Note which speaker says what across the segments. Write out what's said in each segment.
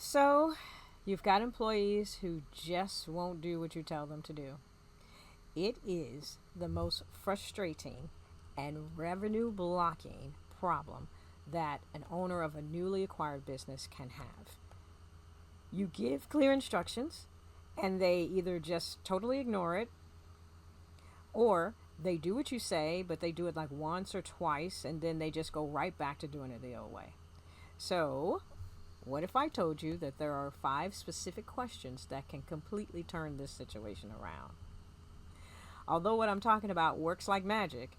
Speaker 1: So, you've got employees who just won't do what you tell them to do. It is the most frustrating and revenue blocking problem that an owner of a newly acquired business can have. You give clear instructions, and they either just totally ignore it, or they do what you say, but they do it like once or twice, and then they just go right back to doing it the old way. So, what if I told you that there are 5 specific questions that can completely turn this situation around? Although what I'm talking about works like magic,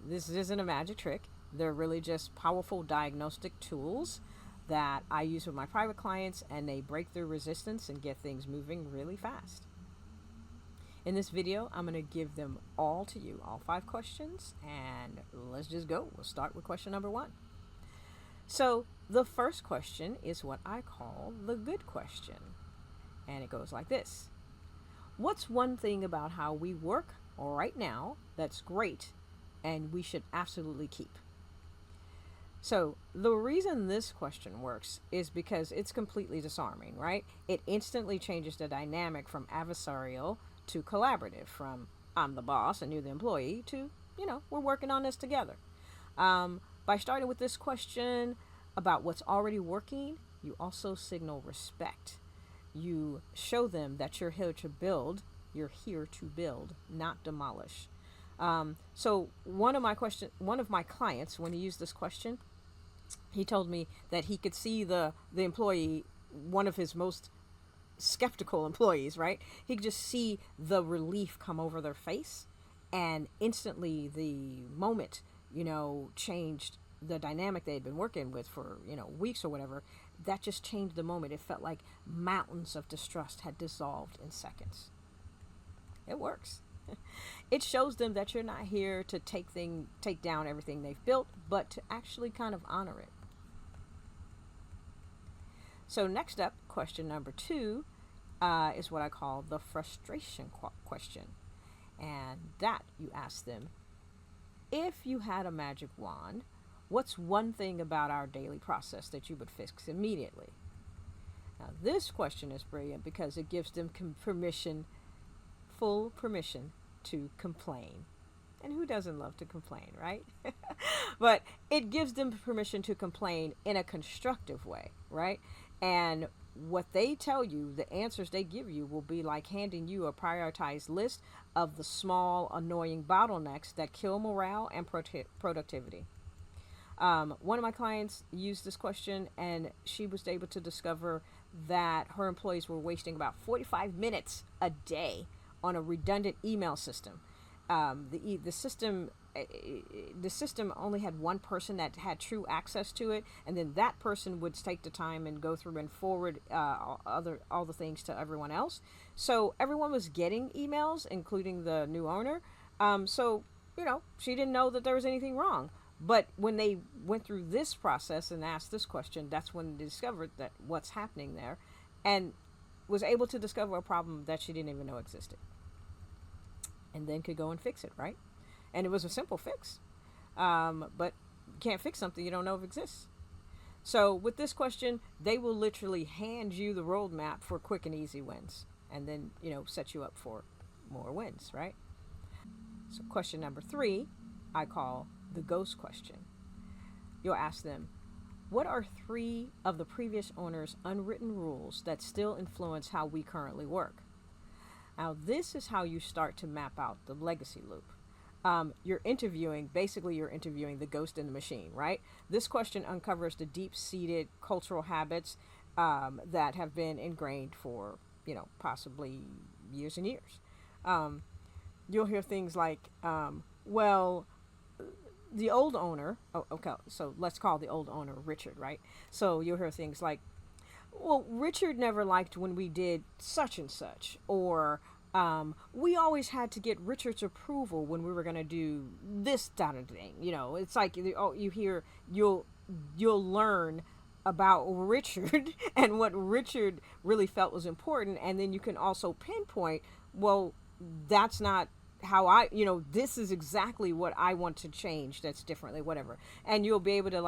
Speaker 1: this isn't a magic trick. They're really just powerful diagnostic tools that I use with my private clients, and they break through resistance and get things moving really fast. In this video, I'm going to give them all to you, all 5 questions, and let's just go. We'll start with question number 1. So, the first question is what I call the good question. And it goes like this: what's one thing about how we work right now that's great and we should absolutely keep? So, the reason this question works is because it's completely disarming, right? It instantly changes the dynamic from adversarial to collaborative, from I'm the boss and you're the employee to, we're working on this together. By starting with this question about what's already working, you also signal respect. You show them that you're here to build. You're here to build, not demolish. So one of my clients, when he used this question, he told me that he could see the employee, one of his most skeptical employees, right? He could just see the relief come over their face, and instantly the moment, changed the dynamic they had been working with for, weeks or whatever. That just changed the moment. It felt like mountains of distrust had dissolved in seconds. It works. It shows them that you're not here to take down everything they've built, but to actually kind of honor it. So next up, question number 2 is what I call the frustration question. And that you ask them, if you had a magic wand, what's one thing about our daily process that you would fix immediately? Now, this question is brilliant because it gives them full permission to complain. And who doesn't love to complain, right? But it gives them permission to complain in a constructive way, right? And what they tell you, the answers they give you, will be like handing you a prioritized list of the small, annoying bottlenecks that kill morale and productivity. One of my clients used this question, and she was able to discover that her employees were wasting about 45 minutes a day on a redundant email system. The system only had one person that had true access to it, and then that person would take the time and go through and forward all the things to everyone else. So everyone was getting emails, including the new owner. So she didn't know that there was anything wrong. But when they went through this process and asked this question, that's when they discovered that what's happening there, and was able to discover a problem that she didn't even know existed. And then could go and fix it, right? And it was a simple fix. But you can't fix something you don't know if exists. So with this question, they will literally hand you the roadmap for quick and easy wins, and then, set you up for more wins, right? So question number 3, I call the ghost question. You'll ask them, what are 3 of the previous owner's unwritten rules that still influence how we currently work? Now, this is how you start to map out the legacy loop. You're interviewing the ghost in the machine, right? This question uncovers the deep-seated cultural habits that have been ingrained for, possibly years and years. You'll hear things like, the old owner, okay, so let's call the old owner Richard, right? So you'll hear things like, well, Richard never liked when we did such and such, or we always had to get Richard's approval when we were going to do this kind of thing. It's like you'll learn about Richard and what Richard really felt was important, and then you can also pinpoint, well, that's not how this is exactly what I want to change that's differently, whatever. And you'll be able to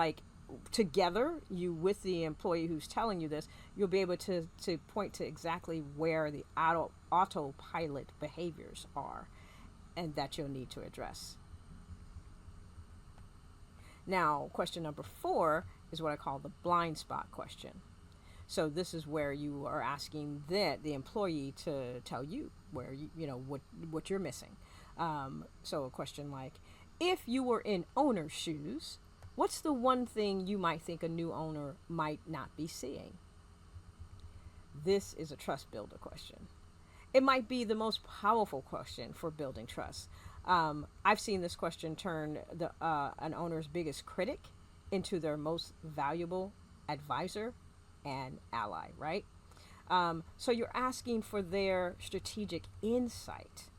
Speaker 1: together, you with the employee who's telling you this, you'll be able to point to exactly where the autopilot behaviors are and that you'll need to address. Now, question number 4 is what I call the blind spot question. So this is where you are asking the employee to tell you where what you're missing. So a question like, if you were in owner's shoes, what's the one thing you might think a new owner might not be seeing? This is a trust builder question. It might be the most powerful question for building trust. I've seen this question turn an owner's biggest critic into their most valuable advisor and ally, right? So you're asking for their strategic insight,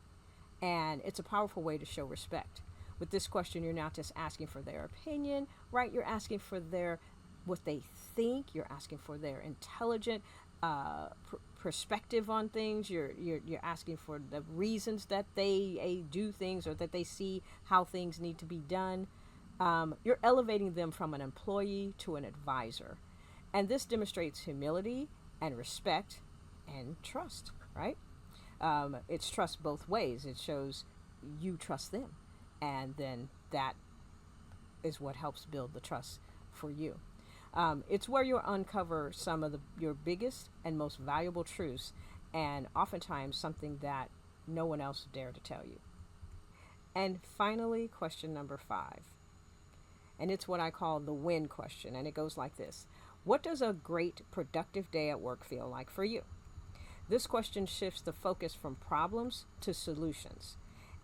Speaker 1: and it's a powerful way to show respect. With this question, you're not just asking for their opinion, right? You're asking for what they think. You're asking for their intelligent perspective on things. You're asking for the reasons that they do things, or that they see how things need to be done. You're elevating them from an employee to an advisor. And this demonstrates humility and respect and trust, right? It's trust both ways. It shows you trust them. And then that is what helps build the trust for you. It's where you uncover some of your biggest and most valuable truths, and oftentimes something that no one else dare to tell you. And finally, question number 5. And it's what I call the win question. And it goes like this. What does a great, productive day at work feel like for you? This question shifts the focus from problems to solutions.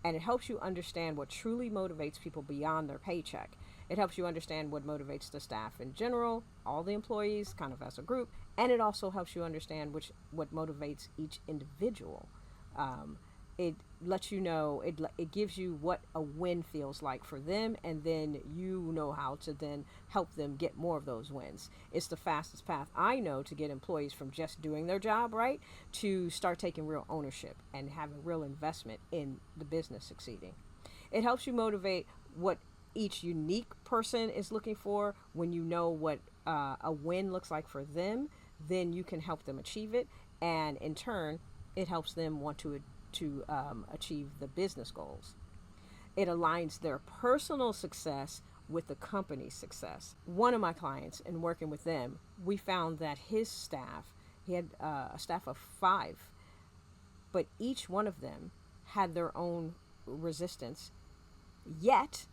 Speaker 1: And it helps you understand what truly motivates people beyond their paycheck. It helps you understand what motivates the staff in general, all the employees, kind of as a group. And it also helps you understand what motivates each individual. It lets you know, it gives you what a win feels like for them, and then you know how to then help them get more of those wins. It's the fastest path I know to get employees from just doing their job right to start taking real ownership and having real investment in the business succeeding. It helps you motivate what each unique person is looking for. When you know what a win looks like for them, then you can help them achieve it, and in turn, it helps them want to achieve the business goals. It aligns their personal success with the company's success. One of my clients, in working with them, we found that his staff, he had a staff of 5, but each one of them had their own resistance, yet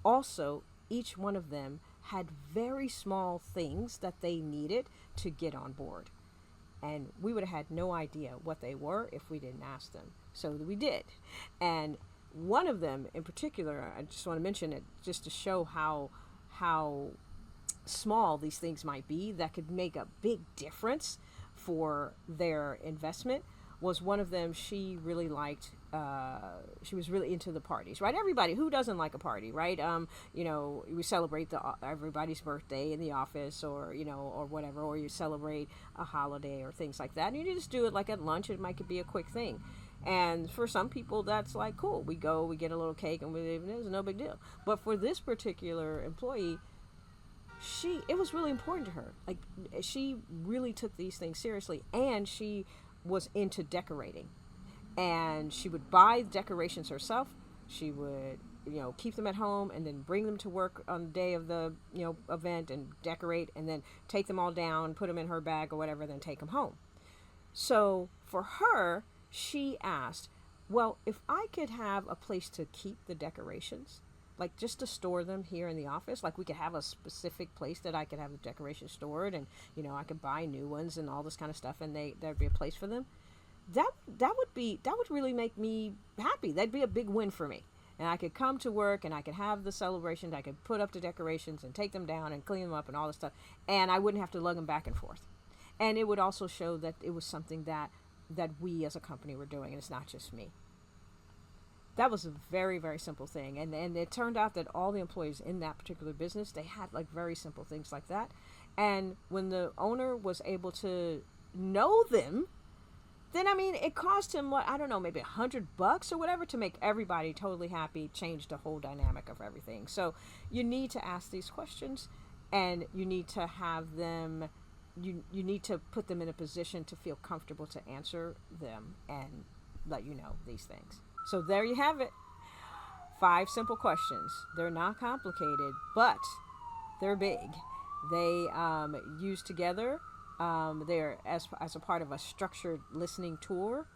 Speaker 1: also each one of them had very small things that they needed to get on board. And we would have had no idea what they were if we didn't ask them. So we did. And one of them in particular, I just want to mention it just to show how small these things might be that could make a big difference for their investment, was one of them. She really liked, she was really into the parties, right? Everybody, who doesn't like a party, right? We celebrate everybody's birthday in the office, or whatever, or you celebrate a holiday or things like that. And you just do it like at lunch. It might be a quick thing. And for some people, that's like, cool. We go, we get a little cake, and we leave, and it's no big deal. But for this particular employee, it was really important to her. Like, she really took these things seriously, and she was into decorating, and she would buy decorations herself. She would keep them at home and then bring them to work on the day of the event and decorate, and then take them all down, put them in her bag or whatever, then take them home. So for her, she asked, well, if I could have a place to keep the decorations, like just to store them here in the office, like we could have a specific place that I could have the decorations stored, and I could buy new ones and all this kind of stuff, and there'd be a place for them. That would really make me happy. That'd be a big win for me. And I could come to work, and I could have the celebrations. I could put up the decorations and take them down and clean them up and all this stuff, and I wouldn't have to lug them back and forth. And it would also show that it was something that we as a company were doing, and it's not just me. That was a very, very simple thing. And it turned out that all the employees in that particular business, they had like very simple things like that. And when the owner was able to know them, then, it cost him, maybe $100 or whatever to make everybody totally happy, change the whole dynamic of everything. So you need to ask these questions, And you need to have them, you need to put them in a position to feel comfortable to answer them and let you know these things. So there you have it. 5 simple questions. They're not complicated, but they're big. They use together. They're as a part of a structured listening tour.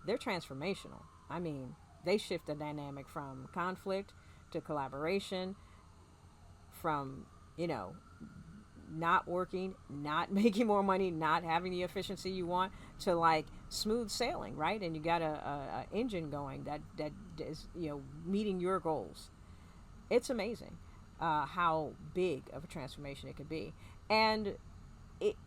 Speaker 1: They're transformational. I mean, they shift the dynamic from conflict to collaboration, from you know not working, not making more money, not having the efficiency you want, to like smooth sailing, right? And you got a engine going that is meeting your goals. It's amazing how big of a transformation it could be. And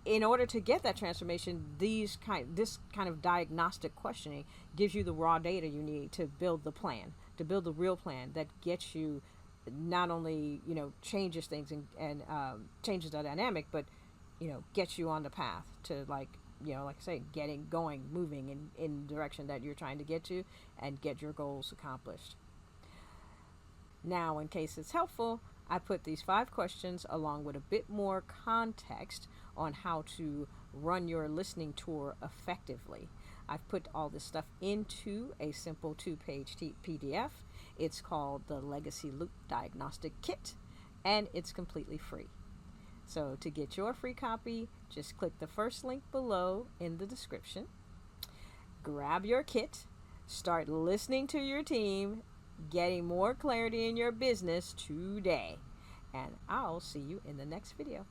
Speaker 1: in order to get that transformation, this kind of diagnostic questioning gives you the raw data you need to build the plan, to build the real plan that gets you, not only changes things and changes the dynamic, but gets you on the path to, like I say, getting going, moving in the direction that you're trying to get to and get your goals accomplished. Now, in case it's helpful, I put these 5 questions along with a bit more context on how to run your listening tour effectively. I've put all this stuff into a simple 2-page PDF. It's called the Legacy Loop Diagnostic Kit, and it's completely free. So to get your free copy, just click the first link below in the description. Grab your kit, start listening to your team, getting more clarity in your business today. And I'll see you in the next video.